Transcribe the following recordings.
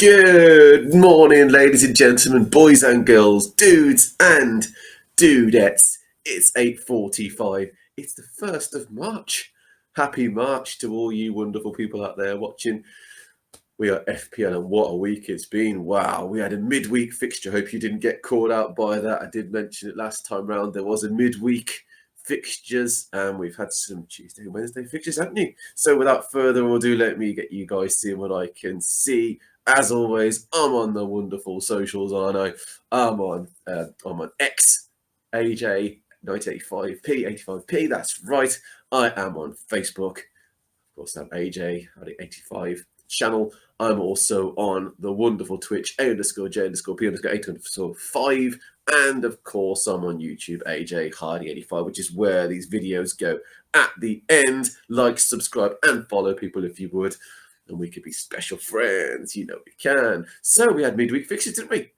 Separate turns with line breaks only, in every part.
Good morning, ladies and gentlemen, boys and girls, dudes and dudettes. It's 8:45. It's the 1st of March. Happy March to all you wonderful people out there watching. We are FPL, and what a week it's been. Wow, we had a midweek fixture. Hope you didn't get caught out by that. I did mention it last time round. There was a midweek fixtures, and we've had some Tuesday and Wednesday fixtures, haven't you? So without further ado, let me get you guys seeing what I can see. As always, I'm on the wonderful socials, aren't I? I'm on X, AJ985P, 85P. That's right. I am on Facebook. Of course, I'm AJ85 channel. I'm also on the wonderful Twitch, A_J_P_8_5. And of course, I'm on YouTube, AJ Hardy85, which is where these videos go at the end. Like, subscribe, and follow people if you would. And we could be special friends. You know we can. So we had midweek fixtures, didn't we?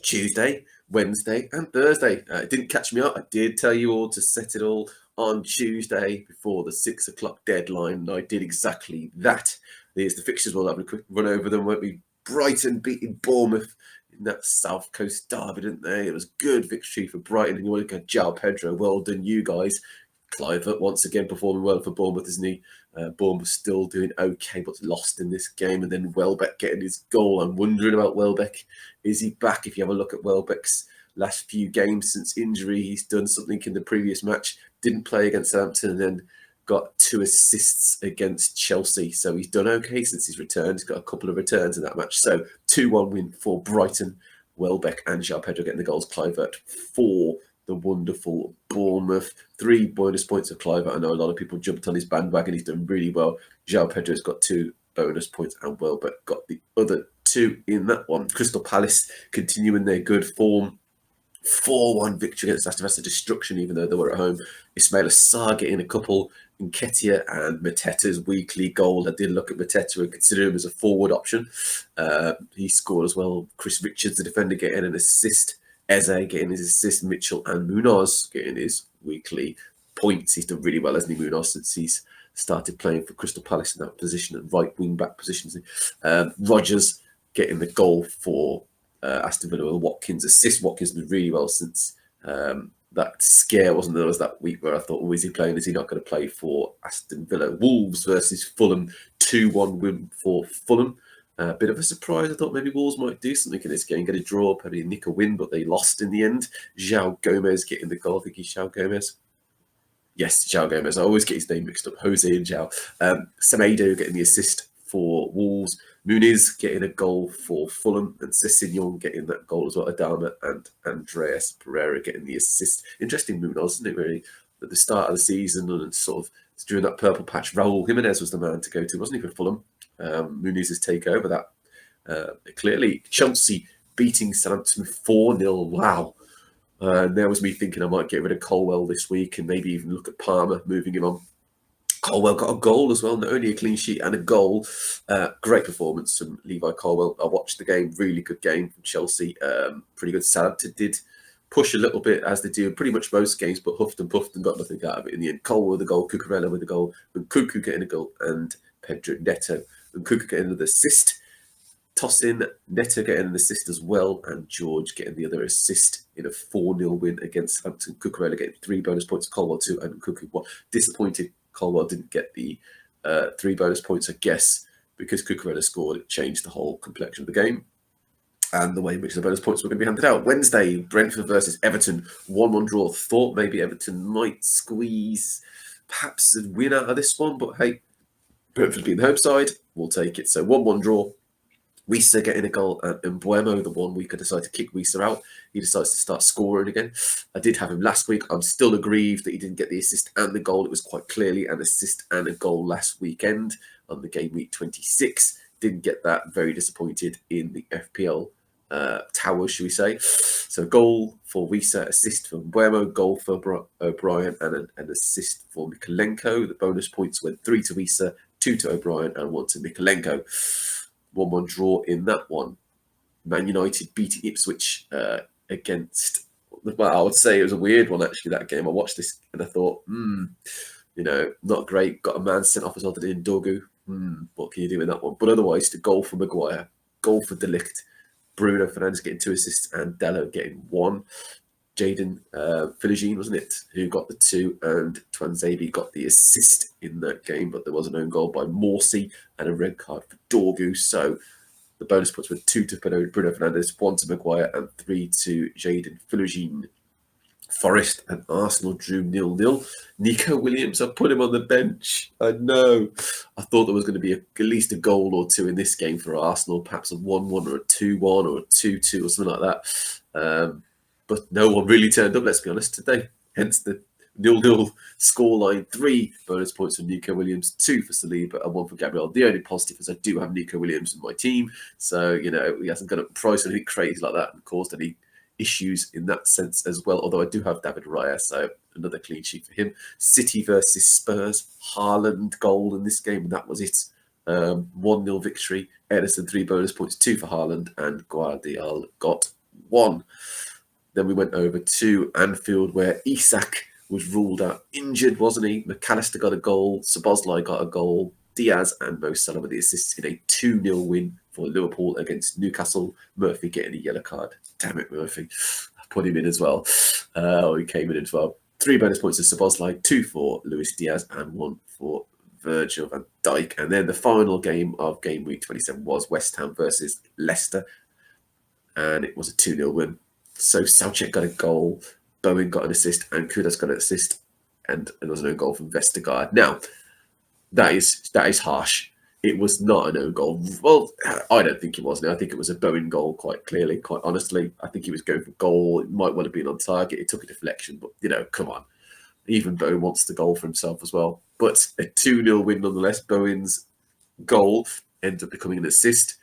Tuesday, Wednesday, and Thursday. It didn't catch me up. I did tell you all to set it all on Tuesday before the 6 o'clock deadline. And I did exactly that. There's the fixtures. We'll have a quick run over them, won't we? Brighton beating Bournemouth in that South Coast derby, didn't they? It was good victory for Brighton. And you want to go, João Pedro, well done, you guys. Kluivert once again performing well for Bournemouth, isn't he? Bournemouth still doing okay, but lost in this game. And then Welbeck getting his goal. I'm wondering about Welbeck. Is he back? If you have a look at Welbeck's last few games since injury, he's done something in the previous match. Didn't play against Southampton, and then got 2 assists against Chelsea. So he's done okay since he's returned. He's got a couple of returns in that match. So 2-1 win for Brighton. Welbeck and João Pedro getting the goals. Kluivert for the wonderful Bournemouth. 3 bonus points of Kluivert. I know a lot of people jumped on his bandwagon. He's done really well. João Pedro's got 2 bonus points, and Welbeck got the other 2 in that one. Crystal Palace continuing their good form. 4-1 victory against Aston Villa. Destruction, even though they were at home. Ismail Assar getting a couple. Nketiah and Mateta's weekly goal. I did look at Mateta and consider him as a forward option. He scored as well. Chris Richards, the defender, getting an assist. Eze getting his assist. Mitchell and Munoz getting his weekly points. He's done really well, hasn't he, Munoz, since he's started playing for Crystal Palace in that position, at right wing back positions. Rodgers getting the goal for Aston Villa with Watkins' assist. Watkins did really well since that scare, wasn't there? Was that week where I thought, oh, is he playing? Is he not going to play for Aston Villa? Wolves versus Fulham, 2-1 win for Fulham. A bit of a surprise. I thought maybe Wolves might do something in this game, get a draw, probably nick a win, but they lost in the end. João Gomez getting the goal. I think he's João Gomez. Yes, João Gomez. I always get his name mixed up. Jose and João. Semedo getting the assist for Wolves. Muniz getting a goal for Fulham, and Sessegnon getting that goal as well. Adama and Andreas Pereira getting the assist. Interesting Munoz, isn't it, really? At the start of the season and sort of during that purple patch, Raul Jimenez was the man to go to, wasn't he, for Fulham? Muniz's take over that. Clearly, Chelsea beating Southampton 4-0. Wow. There was me thinking I might get rid of Colwell this week and maybe even look at Palmer, moving him on. Colwell got a goal as well, not only a clean sheet and a goal. Great performance from Levi Colwell. I watched the game, really good game from Chelsea. Pretty good. Southampton did push a little bit, as they do pretty much most games, but huffed and puffed and got nothing out of it in the end. Colwell with a goal, Cucurella with a goal, and Cuckoo getting a goal, and Pedro Neto and Cuckoo getting another assist. Tosin, Neto getting an assist as well, and George getting the other assist in a 4-0 win against Southampton. Cucurella getting 3 bonus points, Colwell 2, and Cuckoo 1. Disappointed Colwell didn't get the 3 bonus points, I guess, because Cucurella scored. It changed the whole complexion of the game and the way in which the bonus points were going to be handed out. Wednesday, Brentford versus Everton, 1-1 draw. Thought maybe Everton might squeeze perhaps a win out of this one, but hey, Brentford being the home side, we'll take it. So 1-1 draw. Wieser getting a goal, and Mbuemo, the 1 week I decided to kick Wieser out. He decides to start scoring again. I did have him last week. I'm still aggrieved that he didn't get the assist and the goal. It was quite clearly an assist and a goal last weekend on the game week 26. Didn't get that. Very disappointed in the FPL tower, should we say. So goal for Wieser, assist for Mbuemo, goal for O'Brien, and an assist for Mikolenko. The bonus points went 3 to Wieser, 2 to O'Brien, and 1 to Mikolenko. 1-1 draw in that one. Man United beating Ipswich against... Well, I would say it was a weird one, actually, that game. I watched this and I thought, not great. Got a man sent off as well that in Dogu. What can you do in that one? But otherwise, the goal for Maguire goal for De Ligt. Bruno Fernandes getting 2 assists and Dello getting 1. Jaden Philogene, wasn't it, who got the 2, and Twanzebe got the assist in that game, but there was an own goal by Morsey and a red card for Dorgu. So the bonus points were 2 to Bruno Fernandes, 1 to Maguire, and 3 to Jaden Philogene. Forest and Arsenal drew 0-0. Nico Williams, I put him on the bench. I know. I thought there was going to be at least a goal or 2 in this game for Arsenal, perhaps a 1-1 or a 2-1 or a 2-2 or something like that. But no one really turned up, let's be honest, today. Hence the 0-0 scoreline. 3 bonus points for Nico Williams, 2 for Saliba, and 1 for Gabriel. The only positive is I do have Nico Williams in my team. So, he hasn't got a price or anything crazy like that and caused any issues in that sense as well, although I do have David Raya, so another clean sheet for him. City versus Spurs, Haaland goal in this game, and that was it. 1-0 victory. Edison 3 bonus points, 2 for Haaland, and Guardiola got 1. Then we went over to Anfield, where Isak was ruled out injured, wasn't he? McAllister got a goal, Szoboszlai got a goal, Diaz and Mo Salah with the assists in a 2-0 win for Liverpool against Newcastle. Murphy getting a yellow card. Damn it, Murphy. I put him in as well. He came in as well. 3 bonus points to Szoboszlai, 2 for Luis Diaz, and 1 for Virgil van Dijk. And then the final game of game week 27 was West Ham versus Leicester. And it was a 2-0 win. So Soucek got a goal, Bowen got an assist, and Kudas got an assist. And there was no goal from Vestergaard. Now, that is harsh. It was not an own goal. Well, I don't think it was. Now, I think it was a Bowen goal, quite clearly, quite honestly. I think he was going for goal. It might well have been on target. It took a deflection, but, come on. Even Bowen wants the goal for himself as well. But a 2-0 win nonetheless. Bowen's goal ended up becoming an assist,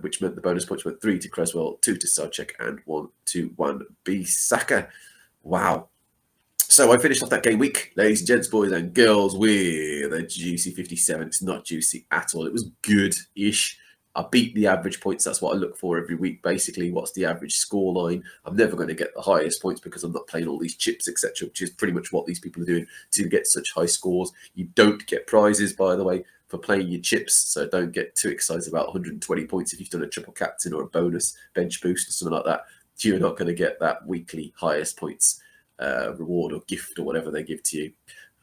which meant the bonus points went 3 to Creswell, 2 to Soucek, and 1 to Wan-Bissaka. Wow. So I finished off that game week, ladies and gents, boys and girls, with a juicy 57. It's not juicy at all. It was good-ish. I beat the average points. That's what I look for every week, basically. What's the average score line? I'm never going to get the highest points because I'm not playing all these chips, etc., which is pretty much what these people are doing to get such high scores. You don't get prizes, by the way, for playing your chips, so don't get too excited about 120 points if you've done a triple captain or a bonus bench boost or something like that. You're not going to get that weekly highest points reward or gift or whatever they give to you,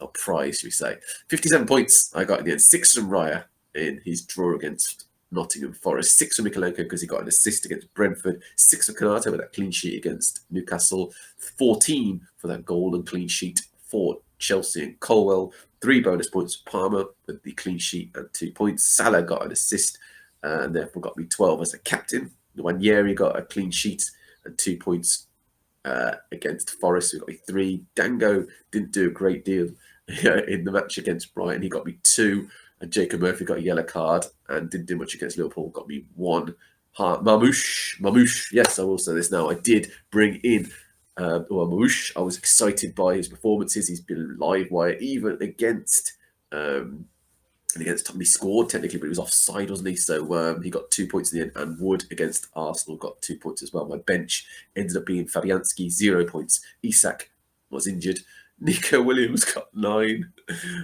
or prize, should we say. 57 points I got in the end. 6 from Raya in his draw against Nottingham Forest, 6 from Mikalenko because he got an assist against Brentford, 6 for Konaté with that clean sheet against Newcastle, 14 for that goal and clean sheet for Chelsea and Colwell, 3 bonus points for Palmer with the clean sheet and 2 points. Salah got an assist and therefore got me 12 as a captain. Nwaneri got a clean sheet and 2 points against Forest, who got me 3. Dango didn't do a great deal in the match against Brighton. He got me 2. And Jacob Murphy got a yellow card and didn't do much against Liverpool. Got me 1. Mamouche. Yes, I will say this now. I did bring in Mamouche. I was excited by his performances. He's been live wire even against Tottenham. He scored technically, but he was offside, wasn't he? So he got 2 points in the end, and Wood against Arsenal got 2 points as well. My bench ended up being Fabianski, 0 points. Isak was injured. Nico Williams got 9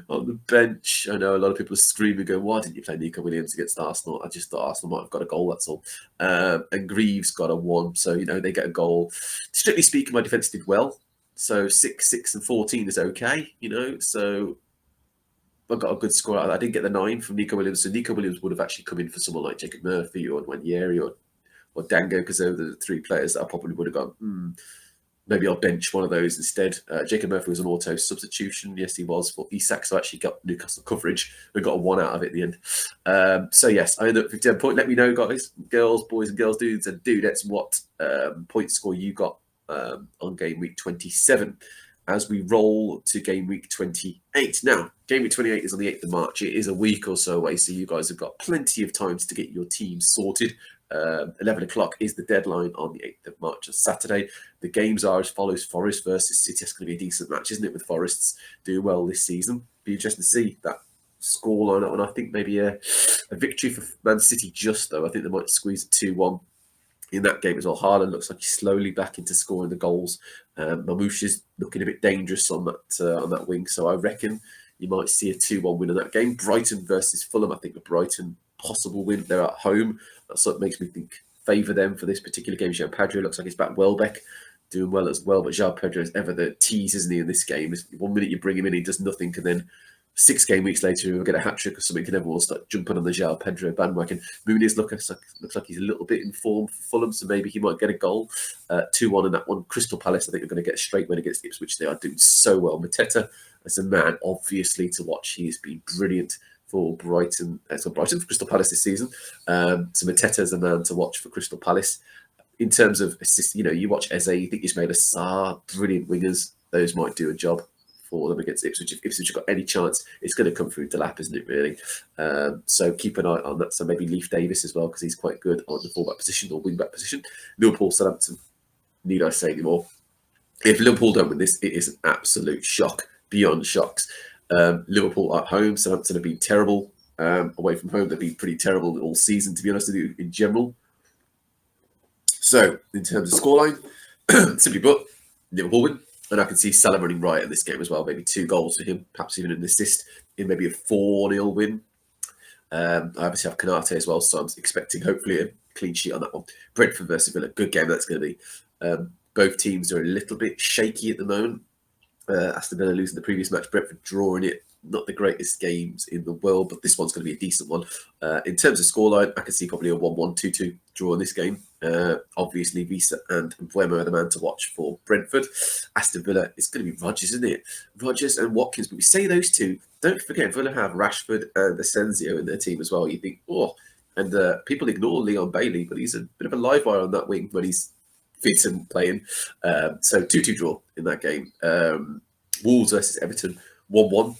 on the bench. I know a lot of people are screaming, going, why didn't you play Nico Williams against Arsenal? I just thought Arsenal might have got a goal, that's all. And Greaves got a 1, so, they get a goal. Strictly speaking, my defence did well. So 6, 6 and 14 is okay, so I got a good score out of that. I didn't get the 9 from Nico Williams, so Nico Williams would have actually come in for someone like Jacob Murphy or Nwaneri or Dango, because those are the 3 players that I probably would have gone, maybe I'll bench one of those instead. Jacob Murphy was an auto substitution. Yes, he was for Isak, so I actually got Newcastle coverage and got a 1 out of it at the end. So yes, I ended up 57 points. Let me know, guys, girls, boys and girls, dudes and dudettes, what point score you got on game week 27 as we roll to game week 28. Now, game week 28 is on the 8th of March. It is a week or so away, so you guys have got plenty of times to get your team sorted. 11 o'clock is the deadline on the 8th of March, on Saturday. The games are as follows: Forest versus City. That's going to be a decent match, isn't it, with Forest's doing well this season. Be interesting to see that scoreline, and I think maybe a victory for Man City just, though. I think they might squeeze a 2-1 in that game as well. Haaland looks like he's slowly back into scoring the goals. Mamouche is looking a bit dangerous on that wing, so I reckon you might see a 2-1 win in that game. Brighton versus Fulham. I think the Brighton possible win. They're at home. That's what makes me think favour them for this particular game. João Pedro looks like he's back. Welbeck doing well as well, but João Pedro is ever the tease, isn't he, in this game? 1 minute you bring him in, he does nothing, and then 6 game weeks later he'll get a hat-trick or something, and everyone will start jumping on the João Pedro bandwagon. Muniz looks like he's a little bit in form for Fulham, so maybe he might get a goal. 2-1 in that one. Crystal Palace, I think, are going to get a straight win against Ipswich. They are doing so well. Mateta, as a man, obviously, to watch. He has been brilliant for Brighton. For Crystal Palace this season. So Mateta is a man to watch for Crystal Palace. In terms of assists, you watch Eze, you think Ismail Assar, brilliant wingers. Those might do a job for them against Ipswich. If Ipswich have got any chance, it's going to come through Delap, isn't it, really? So keep an eye on that. So maybe Leif Davis as well, because he's quite good on the fullback position or wing-back position. Liverpool, Southampton, need I say anymore? If Liverpool don't win this, it is an absolute shock, beyond shocks. Liverpool at home, Southampton have been terrible. Away from home, they've been pretty terrible all season, to be honest with you, in general. So, in terms of scoreline, simply put, Liverpool win. And I can see Salah running right in this game as well. Maybe 2 goals for him, perhaps even an assist in maybe a 4-0 win. I obviously have Kanate as well, so I'm expecting hopefully a clean sheet on that one. Brentford versus Villa, good game that's going to be. Both teams are a little bit shaky at the moment. Aston Villa losing the previous match, Brentford drawing it. Not the greatest games in the world, but this one's going to be a decent one. In terms of scoreline, I can see probably a 1-1, 2-2 draw in this game. Obviously, Visa and Mbeumo are the man to watch for Brentford. Aston Villa, it's going to be Rodgers, isn't it? Rodgers and Watkins. But we say those two. Don't forget, Villa have Rashford and Asensio in their team as well. You think, and people ignore Leon Bailey, but he's a bit of a live wire on that wing when he's fit and playing. So 2-2 draw in that game. Wolves versus Everton, 1-1.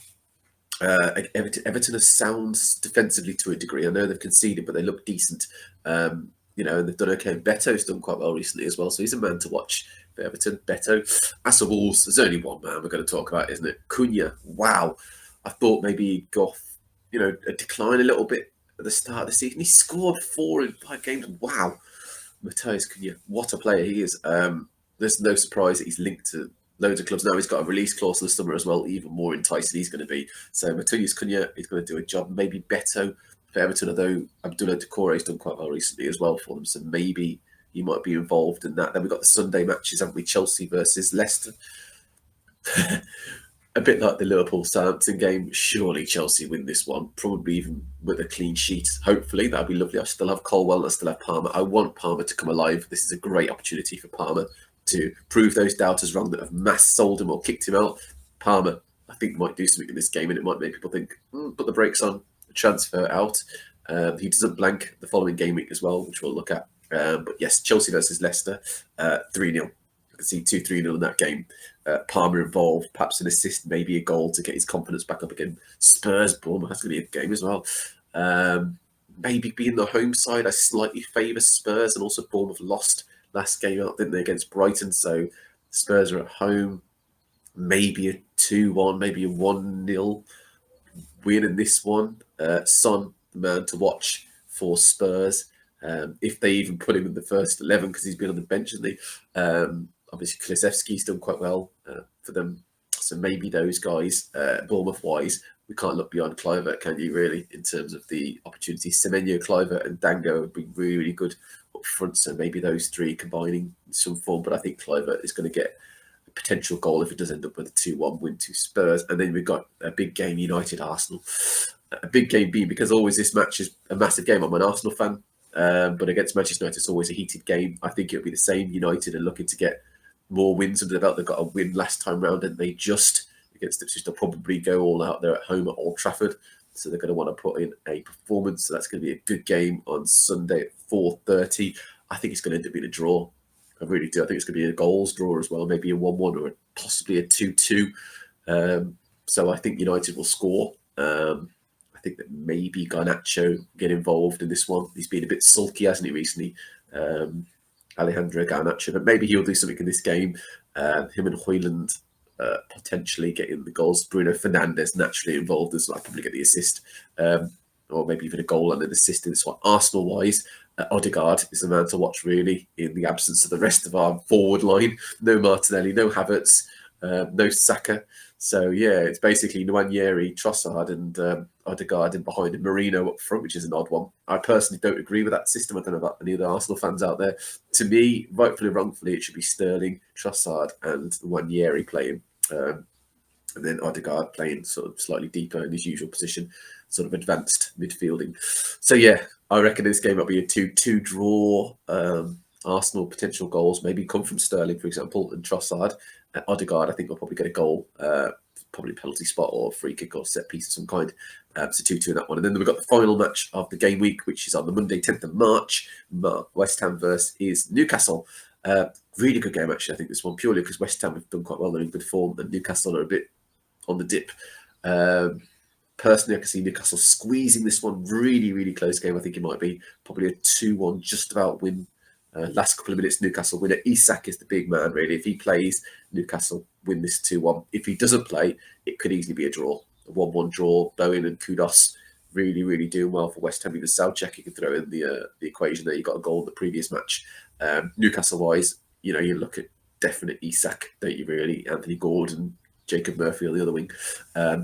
Everton are sound defensively to a degree. I know they've conceded, but they look decent. And they've done okay. Beto's done quite well recently as well, so he's a man to watch for Everton. Beto. As for Wolves, there's only one man we're going to talk about, isn't it? Cunha. Wow. I thought maybe he'd go off, a decline a little bit at the start of the season. He scored 4 in 5 games. Wow. Matheus Cunha, what a player he is. There's no surprise that he's linked to loads of clubs now. He's got a release clause in the summer as well, even more enticing he's going to be. So Matheus Cunha is going to do a job. Maybe Beto for Everton, although Abdullah Doucouré has done quite well recently as well for them. So maybe he might be involved in that. Then we've got the Sunday matches, haven't we? Chelsea versus Leicester. A bit like the Liverpool-Southampton game. Surely Chelsea win this one, probably even with a clean sheet. Hopefully, that'd be lovely. I still have Colwell, I still have Palmer. I want Palmer to come alive. This is a great opportunity for Palmer to prove those doubters wrong that have mass sold him or kicked him out. Palmer, I think, might do something in this game, and it might make people think, put the brakes on, transfer out. He doesn't blank the following game week as well, which we'll look at. But yes, Chelsea versus Leicester, 3-0. I can see 2-3-0 in that game. Palmer involved, perhaps an assist, maybe a goal to get his confidence back up again. Spurs, Bournemouth, that's going to be a game as well. Maybe being the home side, I slightly favour Spurs, and also Bournemouth lost last game out, didn't they, against Brighton? So Spurs are at home. Maybe a 2-1, maybe a 1-0 win in this one. Son, the man to watch for Spurs. If they even put him in the first 11, because he's been on the bench, hasn't he? Obviously, Kulusevski's done quite well for them. So maybe those guys, Bournemouth-wise, we can't look beyond Kluivert, can you, really, in terms of the opportunities? Semenyo, Kluivert and Dango have been really, really good up front. So maybe those three combining in some form. But I think Kluivert is going to get a potential goal if it does end up with a 2-1 win to Spurs. And then we've got a big game, United-Arsenal. A big game being because always this match is a massive game. I'm an Arsenal fan. But against Manchester United, it's always a heated game. I think it'll be the same. United are looking to get more wins under the belt. They got a win last time round, and they just against Ipswich. They'll probably go all out there at home at Old Trafford, so they're going to want to put in a performance. So that's going to be a good game on Sunday at 4:30. I think it's going to end up being a draw. I really do. I think it's going to be a goals draw as well, maybe a 1-1 or possibly a 2-2. So I think United will score. I think that maybe Garnacho get involved in this one. He's been a bit sulky, hasn't he, recently? Alejandro Garnacho, but maybe he'll do something in this game. Him and Højlund potentially getting the goals. Bruno Fernandes naturally involved as well. Probably get the assist, or maybe even a goal and an assist in this one. Arsenal-wise, Odegaard is the man to watch, really, in the absence of the rest of our forward line. No Martinelli, no Havertz, no Saka. So yeah, it's basically Nwaneri, Trossard, and Odegaard, and behind him Marino up front, which is an odd one. I personally don't agree with that system. I don't know about any of the Arsenal fans out there. To me, rightfully or wrongfully, it should be Sterling, Trossard, and Nwaneri playing. And then Odegaard playing sort of slightly deeper in his usual position, sort of advanced midfielding. So yeah, I reckon this game will be a 2-2 draw. Arsenal potential goals maybe come from Sterling, for example, and Trossard. Odegaard, I think, will probably get a goal, probably penalty spot or free kick or set piece of some kind. So 2-2 in that one. And then we've got the final match of the game week, which is on the Monday, 10th of March. West Ham versus Newcastle. Really good game, actually, I think, this one, purely because West Ham have done quite well. They're in good form, and Newcastle are a bit on the dip. Personally, I can see Newcastle squeezing this one. Really, really close game. I think it might be probably a 2-1, just about win. Last couple of minutes, Newcastle winner. Isak is the big man, really. If he plays, Newcastle win this 2-1. If he doesn't play, it could easily be a draw. A 1-1 draw. Bowen and Kudos really, really doing well for West Ham. Even Soucek, you can throw in the equation there. You got a goal in the previous match. Newcastle-wise, you look at definite Isak, don't you really? Anthony Gordon, Jacob Murphy on the other wing.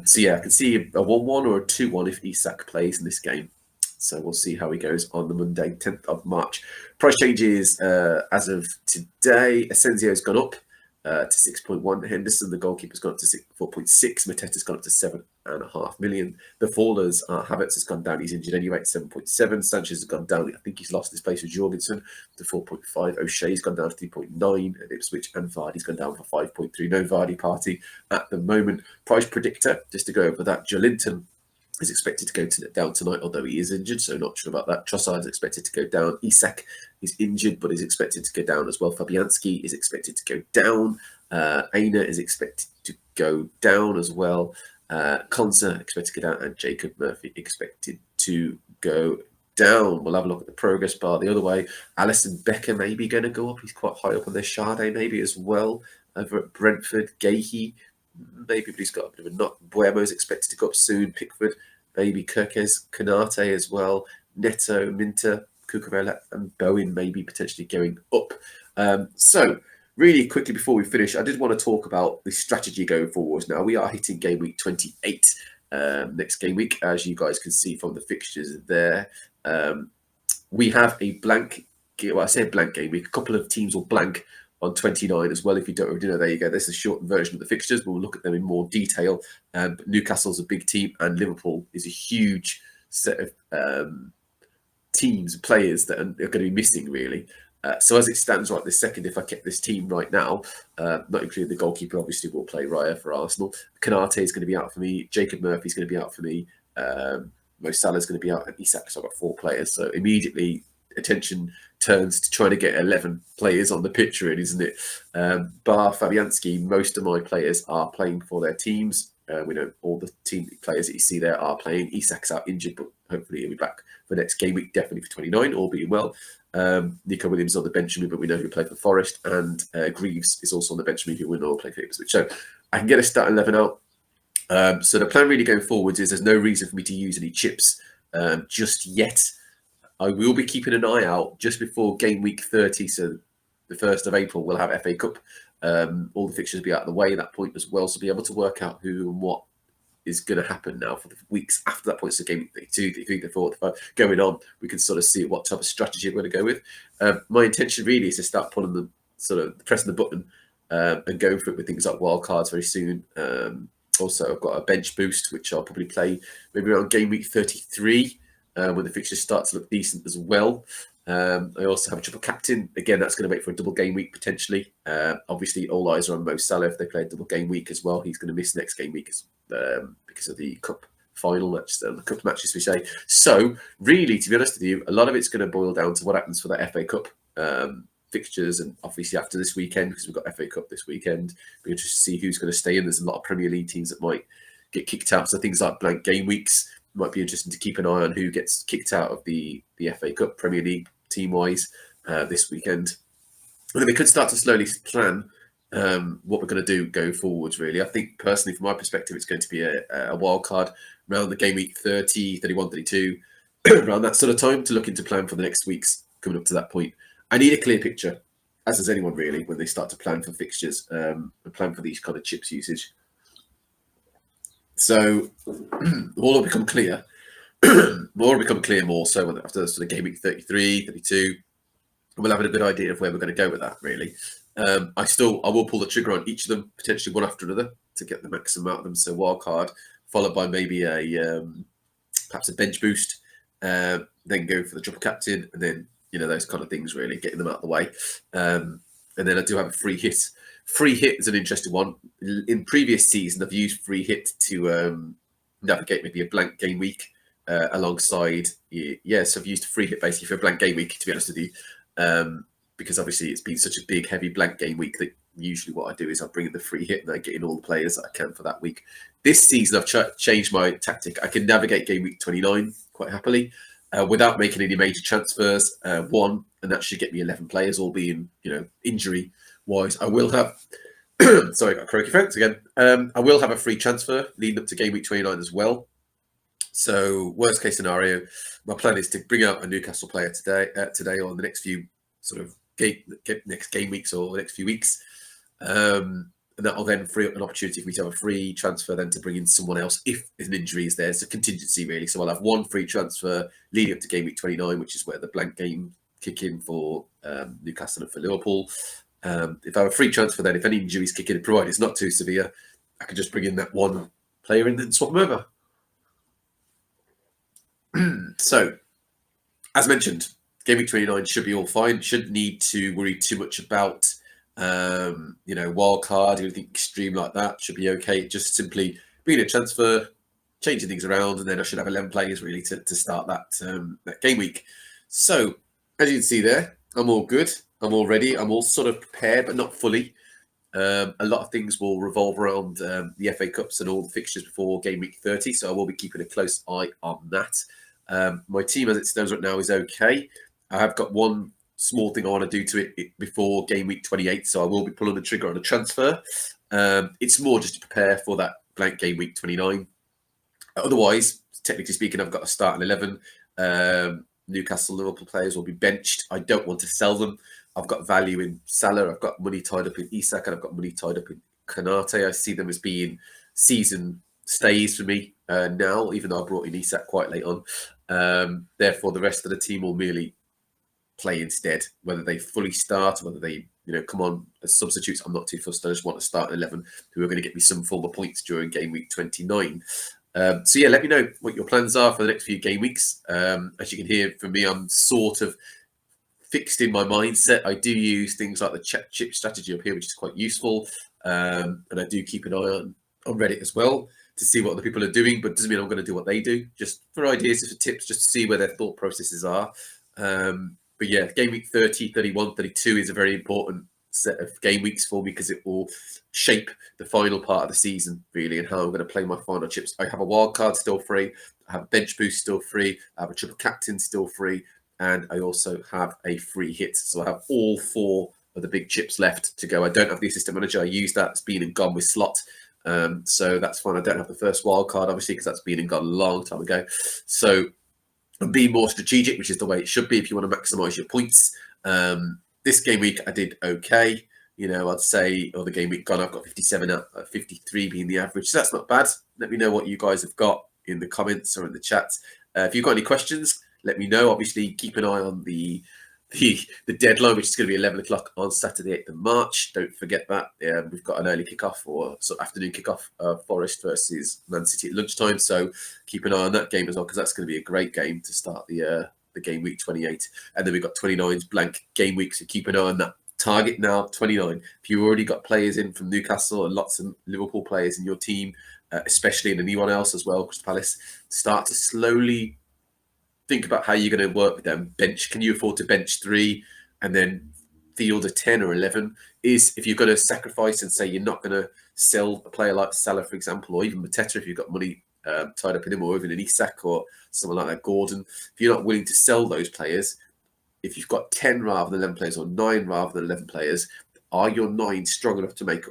So yeah, I can see a 1-1 or a 2-1 if Isak plays in this game. So we'll see how he goes on the Monday, 10th of March. Price changes as of today. Asensio's gone up to 6.1. Henderson, the goalkeeper's gone up to 4.6. Mateta's gone up to 7.5 million. The fallers, Havertz has gone down. He's injured anyway at 7.7. Sanchez has gone down. I think he's lost his place with Jorgensen to 4.5. O'Shea's gone down to 3.9 at Ipswich, and Vardy's gone down for 5.3. No Vardy party at the moment. Price predictor, just to go over that, Joelinton is expected to go down tonight, although he is injured, so not sure about that. Trossard is expected to go down. Isak is injured, but is expected to go down as well. Fabianski is expected to go down. Aina is expected to go down as well. Konsa expected to go down, and Jacob Murphy expected to go down. We'll have a look at the progress bar the other way. Alisson Becker maybe going to go up. He's quite high up on their Sade maybe as well. Over at Brentford, Gahey maybe, but he's got a bit of a knock. Buemo's expected to go up soon. Pickford, maybe Kirkes, Kanate as well. Neto, Minter, Cucurella, and Bowen maybe potentially going up. So really quickly before we finish, I did want to talk about the strategy going forward. Now we are hitting game week 28 next game week, as you guys can see from the fixtures there. We have a blank, well, I say blank game week. A couple of teams will blank on 29 as well. If you don't already know, there you go. This is a shortened version of the fixtures. We'll look at them in more detail. But Newcastle's a big team, and Liverpool is a huge set of teams, players that are going to be missing, really. So as it stands right this second, if I kept this team right now, not including the goalkeeper, obviously will play Raya for Arsenal. Kanate is going to be out for me. Jacob Murphy is going to be out for me. Mo Salah is going to be out, and Isak. So I've got 4 players. So immediately attention turns to trying to get 11 players on the pitch, really, isn't it? Bar Fabianski, most of my players are playing for their teams. We know all the team players that you see there are playing. Isak's out injured, but hopefully he'll be back for next game week, definitely for 29, all being well. Nico Williams on the bench for me, but we know he'll play for Forest, and Greaves is also on the bench for me, who will not play for Ipswich. So I can get a start 11 out. So the plan really going forwards is there's no reason for me to use any chips just yet. I will be keeping an eye out just before game week 30, so the 1st of April, we'll have FA Cup. All the fixtures will be out of the way at that point as well, so be able to work out who and what is going to happen now for the weeks after that point. So game week 32, 33, 34, 35, going on, we can sort of see what type of strategy we're going to go with. My intention really is to start pulling the sort of pressing the button and going for it with things like wildcards very soon. Also, I've got a bench boost, which I'll probably play maybe around game week 33. When the fixtures start to look decent as well. I also have a triple captain. Again, that's going to make for a double game week potentially. Obviously, all eyes are on Mo Salah if they play a double game week as well. He's going to miss next game week because of the cup final match, the cup matches we say. So, really, to be honest with you, a lot of it's going to boil down to what happens for the FA Cup fixtures, and obviously after this weekend, because we've got FA Cup this weekend, we're interested to see who's going to stay in. There's a lot of Premier League teams that might get kicked out, so things like blank game weeks might be interesting to keep an eye on who gets kicked out of the FA Cup Premier League team-wise this weekend. And then we could start to slowly plan what we're going to do going forwards, really. I think, personally, from my perspective, it's going to be a wild card around the game week 30, 31, 32, around that sort of time to look into plan for the next weeks coming up to that point. I need a clear picture, as does anyone, really, when they start to plan for fixtures and plan for these kind of chips usage. So all will become clear. More will become clear more so after sort of game week 33, 32. And we'll have a good idea of where we're going to go with that, really. I will pull the trigger on each of them, potentially one after another, to get the maximum out of them. So wild card, followed by maybe perhaps a bench boost, then go for the triple captain, and then those kind of things, really getting them out of the way. And then I do have a free hit. Free hit is an interesting one. In previous season, I've used free hit to navigate maybe a blank game week alongside. Yes, I've used a free hit basically for a blank game week, to be honest with you. Because obviously it's been such a big, heavy blank game week that usually what I do is I bring in the free hit and I get in all the players that I can for that week. This season, I've changed my tactic. I can navigate game week 29 quite happily without making any major transfers. And that should get me 11 players, all being, injury wise. I will have, sorry, I got croaky throats again. I will have a free transfer leading up to game week 29 as well. So worst case scenario, my plan is to bring out a Newcastle player today or in the next few sort of next game weeks or the next few weeks. And that'll then free up an opportunity for me to have a free transfer then to bring in someone else if an injury is there. It's a contingency, really. So I'll have one free transfer leading up to game week 29, which is where the blank game kick in for Newcastle and for Liverpool. If I have a free transfer, then if any injuries kick in, provided it's not too severe, I can just bring in that one player and then swap them over. So, as mentioned, game week 29 should be all fine. Shouldn't need to worry too much about, wild card or anything extreme like that. Should be okay. Just simply bringing a transfer, changing things around, and then I should have 11 players really to start that game week. So, as you can see there, I'm all good. I'm all ready. I'm all sort of prepared, but not fully. A lot of things will revolve around the FA Cups and all the fixtures before game week 30. So I will be keeping a close eye on that. My team as it stands right now is okay. I have got one small thing I want to do to it before game week 28. So I will be pulling the trigger on a transfer. It's more just to prepare for that blank game week 29. Otherwise, technically speaking, I've got a starting 11. Newcastle, Liverpool players will be benched. I don't want to sell them. I've got value in Salah. I've got money tied up in Isak, and I've got money tied up in Kanate. I see them as being season stays for me now, even though I brought in Isak quite late on. Therefore, the rest of the team will merely play instead. Whether they fully start, whether they come on as substitutes, I'm not too fussed. I just want to start 11 who are going to get me some form of points during game week 29. So yeah, let me know what your plans are for the next few game weeks. As you can hear from me, I'm sort of fixed in my mindset. I do use things like the chip strategy up here, which is quite useful. And I do keep an eye on Reddit as well to see what other people are doing, but it doesn't mean I'm going to do what they do, just for ideas, just for tips, just to see where their thought processes are. But yeah, game week 30, 31, 32 is a very important set of game weeks for me because it will shape the final part of the season, really, and how I'm going to play my final chips. I have a wild card still free. I have a bench boost still free. I have a triple captain still free. And I also have a free hit. So I have all 4 of the big chips left to go. I don't have the assistant manager. I use that. It's been and gone with slot. So that's fine. I don't have the first wild card, obviously, because that's been and gone a long time ago. So I'm being more strategic, which is the way it should be if you want to maximise your points. This game week, I did okay. I'd say, the game week gone, I've got 57 out of 53 being the average. So that's not bad. Let me know what you guys have got in the comments or in the chat. If you've got any questions, let me know. Obviously, keep an eye on the deadline, which is going to be 11 o'clock on Saturday, 8th of March. Don't forget that. We've got an early kickoff or sort of afternoon kickoff, Forest versus Man City at lunchtime. So keep an eye on that game as well, because that's going to be a great game to start the game week 28. And then we've got 29's blank game week. So keep an eye on that. Target now 29. If you've already got players in from Newcastle and lots of Liverpool players in your team, especially and anyone else as well, Crystal Palace, start to slowly think about how you're going to work with them. Can you afford to bench 3 and then field a 10 or 11? If you're going to sacrifice and say you're not going to sell a player like Salah, for example, or even Mateta if you've got money tied up in him, or even an Isak or someone like that, Gordon. If you're not willing to sell those players, if you've got 10 rather than 11 players or 9 rather than 11 players, are your 9 strong enough to make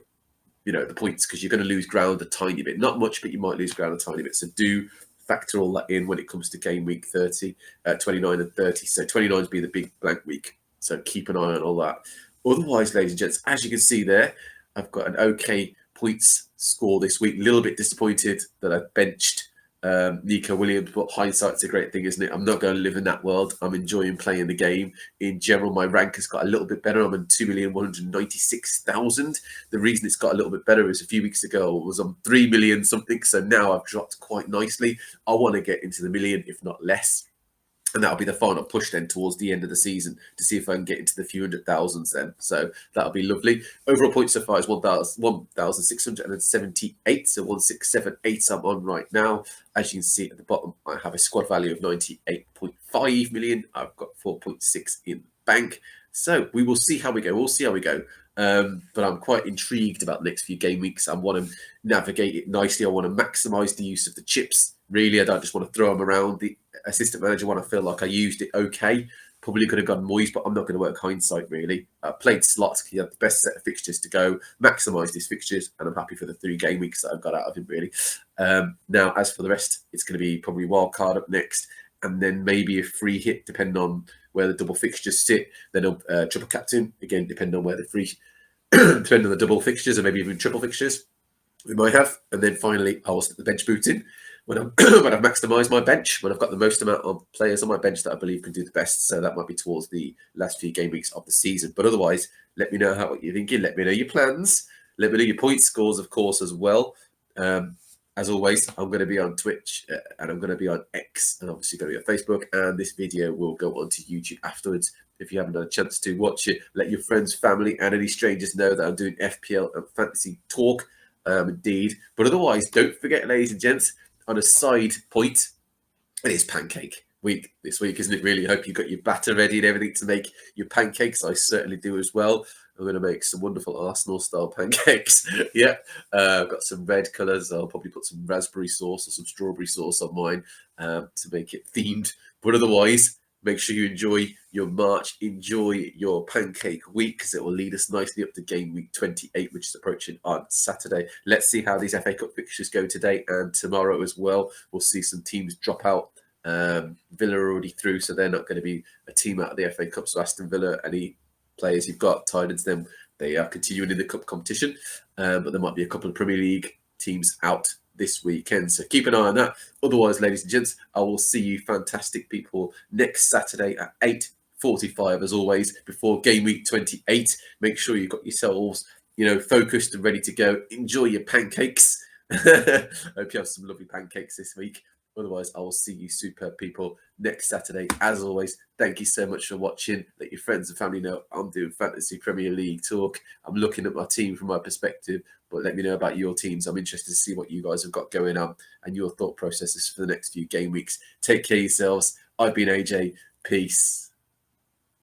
the points? Because you're going to lose ground a tiny bit. Not much, but you might lose ground a tiny bit. So do factor all that in when it comes to game week 30, 29 and 30. So 29 is be the big blank week. So keep an eye on all that. Otherwise, ladies and gents, as you can see there, I've got an okay points score this week. A little bit disappointed that I benched Nico Williams, but hindsight's a great thing, isn't it? I'm not going to live in that world. I'm enjoying playing the game. In general, my rank has got a little bit better. I'm on 2,196,000. The reason it's got a little bit better is a few weeks ago I was on 3 million something, so now I've dropped quite nicely. I want to get into the million, if not less. And that'll be the final push then towards the end of the season to see if I can get into the few hundred thousands then. So that'll be lovely. Overall points so far is 1,678. So 1,678 I'm on right now. As you can see at the bottom, I have a squad value of 98.5 million. I've got 4.6 in bank. So we will see how we go. We'll see how we go. But I'm quite intrigued about the next few game weeks. I want to navigate it nicely. I want to maximise the use of the chips. Really, I don't just want to throw them around. The assistant manager one, I feel like I used it okay. Probably could have gone Moyes, but I'm not going to work hindsight, really. I played slots. He had the best set of fixtures to go, maximised his fixtures, and I'm happy for the 3 game weeks that I've got out of him, really. Now, as for the rest, it's going to be probably wild card up next, and then maybe a free hit, depending on where the double fixtures sit. Then triple captain, again, depending on where the depending on the double fixtures, or maybe even triple fixtures we might have. And then finally, I will set the bench boot in when I've maximised my bench, when I've got the most amount of players on my bench that I believe can do the best. So that might be towards the last few game weeks of the season. But otherwise, let me know what you're thinking. Let me know your plans. Let me know your point scores, of course, as well. As always, I'm going to be on Twitch and I'm going to be on X and obviously going to be on Facebook. And this video will go onto YouTube afterwards. If you haven't had a chance to watch it, let your friends, family, and any strangers know that I'm doing FPL and fantasy talk. Indeed. But otherwise, don't forget, ladies and gents, on a side point, it is pancake week this week, isn't it? Really, I hope you've got your batter ready and everything to make your pancakes. I certainly do as well. I'm going to make some wonderful Arsenal-style pancakes. Yeah, I've got some red colours. I'll probably put some raspberry sauce or some strawberry sauce on mine to make it themed. But otherwise, make sure you enjoy your March, enjoy your pancake week, because it will lead us nicely up to game week 28, which is approaching on Saturday. Let's see how these FA Cup fixtures go today and tomorrow as well. We'll see some teams drop out. Villa are already through, so they're not going to be a team out of the FA Cup. So Aston Villa, any players you've got tied into them, they are continuing in the cup competition. But there might be a couple of Premier League teams out this weekend, so keep an eye on that. Otherwise, ladies and gents, I will see you fantastic people next Saturday at 8:45 as always, before game week 28. Make sure you've got yourselves focused and ready to go. Enjoy your pancakes. Hope you have some lovely pancakes this week. Otherwise, I will see you superb people next Saturday. As always, thank you so much for watching. Let your friends and family know I'm doing Fantasy Premier League talk. I'm looking at my team from my perspective, but let me know about your teams. I'm interested to see what you guys have got going on and your thought processes for the next few game weeks. Take care of yourselves. I've been AJ. Peace.